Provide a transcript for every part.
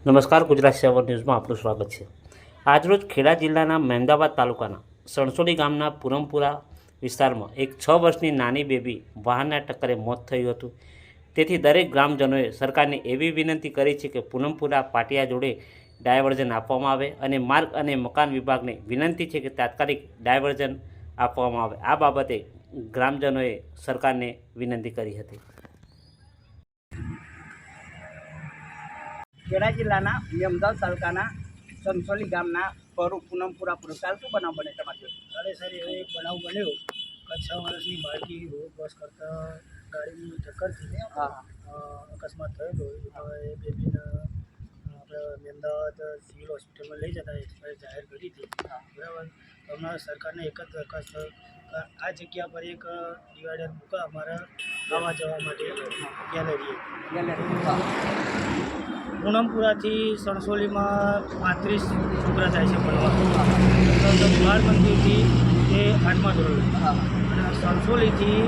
નમસ્કાર, ગુજરાત 7 ન્યૂઝમાં આપનું સ્વાગત છે। આજરોજ ખેડા જિલ્લાના મહેમદાવાદ તાલુકાના સણસોલી ગામના પૂરમપુરા વિસ્તારમાં એક 6 વર્ષની નાની બેબી વાહનના ટક્કરે મોત થયું હતું। તેથી દરેક ગ્રામજનોએ સરકારને એવી વિનંતી કરી છે કે પૂરમપુરા પાટિયા જોડે ડાયવર્ઝન આપવામાં આવે અને માર્ગ અને મકાન વિભાગને વિનંતી છે કે તાત્કાલિક ડાયવર્ઝન આપવામાં આવે। આ બાબતે ગ્રામજનોએ સરકારને વિનંતી કરી હતી। ખેડા જિલ્લાના મહેમદાવાદ તાલુકાના સનસોલી ગામના પૂનમપુરા પુરસ્કાર શું બનાવ બને તમારી જોડે? અરે સર એવો એક બનાવ બન્યો કે 6 વર્ષની બાળકી રોડ ક્રોસ કરતા ગાડીની ટક્કરથી અકસ્માત થયેલો। એ બેબીને આપણે મહેમદાવાદ સિવિલ હોસ્પિટલમાં લઈ જતા એક્સપાયર જાહેર કરી હતી, બરાબર। તો અમારા સરકારને એક જ દરખાસ્ત કે આ જગ્યા પર એક ડિવાઈડર મૂકા અમારા આવવા જવા માટે ગેલેરી પૂનમપુરાથી સણસોલીમાં 35 છોકરા જાય છે ભણવા। બાળ મંદિરથી એ 8મા ધોરણ અને સણસોલીથી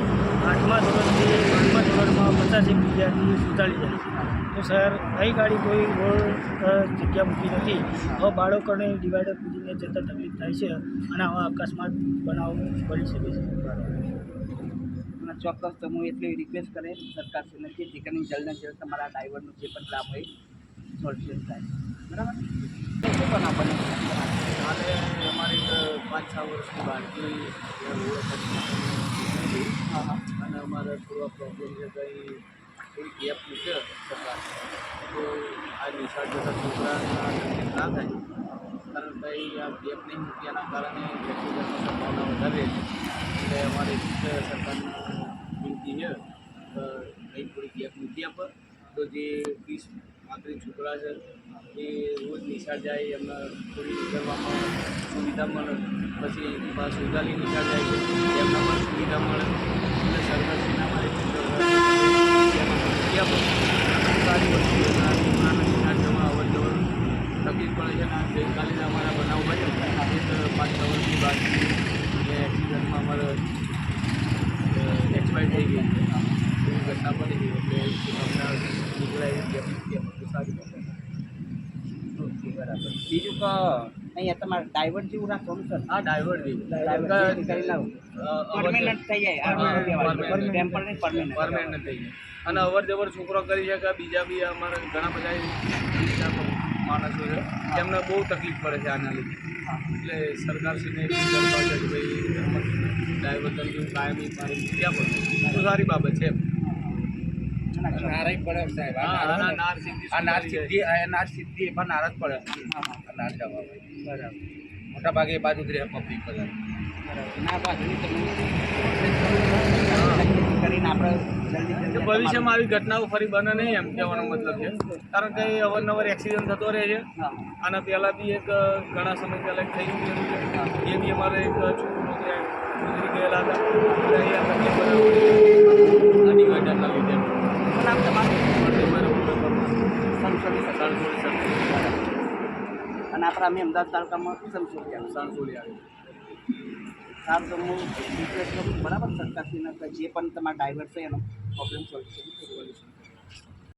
8મા ધોરણથી 8મા ધોરણમાં 50 વિદ્યાર્થી સુતાડી જાય છે। તો સર કઈ ગાડી કોઈ રોડ જગ્યા મૂકી નથી। હવે બાળકોને ડિવાઈડર પૂજીને જતાં તકલીફ થાય છે અને આવા અકસ્માત બનાવ બની શકે છે। અને ચોક્કસ તો હું એટલી રિક્વેસ્ટ કરે સરકારશ્રીને કે જે કરીને જલ્દને જલ્દ તમારા ડ્રાઈવરનું જે પણ લાભ હોય સોલ્યુશન થાય, બરાબર। શું બનાવ બને? કાલે અમારી 5-6 વર્ષની બાળકી અને અમારે થોડો પ્રોબ્લેમ છે, કંઈ થોડી ગેપ મૂકે સરકાર તો આ નિશાળ જતા છોકરાના ના થાય, કારણ કંઈ આ ગેપ નહીં મૂક્યાના કારણે એક્સિડન્ટની સંભાવના વધારે છે। એટલે અમારી સરકારને વિનંતી છે કે કંઈ થોડી ગેપ મૂકી આપે તો જે 20-35 છોકરા છે એ રોજ નિશાળ જાય એમને થોડી કરવામાં સુવિધા મળે। પછી સુધાલી નિશાળ જાય છે એમને પણ સુવિધા મળે। એટલે સરકારશ્રીના મારી સારી વસ્તુ છોકરાના નિશાળ જવા અવર જવર તકલીફ પડે છે। અને ગઈકાલે અમારા બનાવ બન્યો એક 5-6 વર્ષની બાળકી એટલે એક્સિડન્ટમાં અમારે એક્સપાયર થઈ ગઈ છે, એવી ઘટના બની ગઈ। એટલે હમણાં નીકળાય એવી સારી વાત। ઓકે, બરાબર। બીજું કે અહીંયા તમારે ડાયવર જેવું રાખવાનું સર? હા, ડાયવર ડાયવર કરી લાવો પરમેનન્ટ થઈ જાય, પરમેનન્ટ થઈ જાય અને અવર જવર છોકરો કરી શકે। બીજા બી અમારા ઘણા બધા માણસો છે એમને બહુ તકલીફ પડે છે આના લીધે। એટલે સરકારશ્રીને ડાયવર તરીકે કાયમી મારી ક્યાં પડે તો સારી બાબત છે। નારાય પડે સાહેબ, નાર સિદ્ધિ પણ નારાજ પડે નાર જવા બરાબર। મોટા ભાગે એ બાજુ જ રહે પબ્લિક બધા। ના બાજુ કરીને આપણે જલ્દી ભવિષ્યમાં આવી ઘટનાઓ ફરી બને નહીં એમ કહેવાનો મતલબ છે, કારણ કે અવારનવાર એક્સિડન્ટ થતો રહે છે। અને પહેલાં બી એક ઘણા સમય પહેલાં થઈ ગયું છે, એ બી અમારે એક છોકરો ત્યાં ગુજરી ગયેલા હતા ડિવાઈડરના લીધે। નામ તમારું? અને આપણા મહેમદાવાદ તાલુકામાં સણસોલી આવે સારું, તો હું રિક્વેસ્ટ કરું બરાબર સરકારશ્રીને કે જે પણ તમારા ડ્રાઈવર છે એનો પ્રોબ્લેમ સોલ્યુશન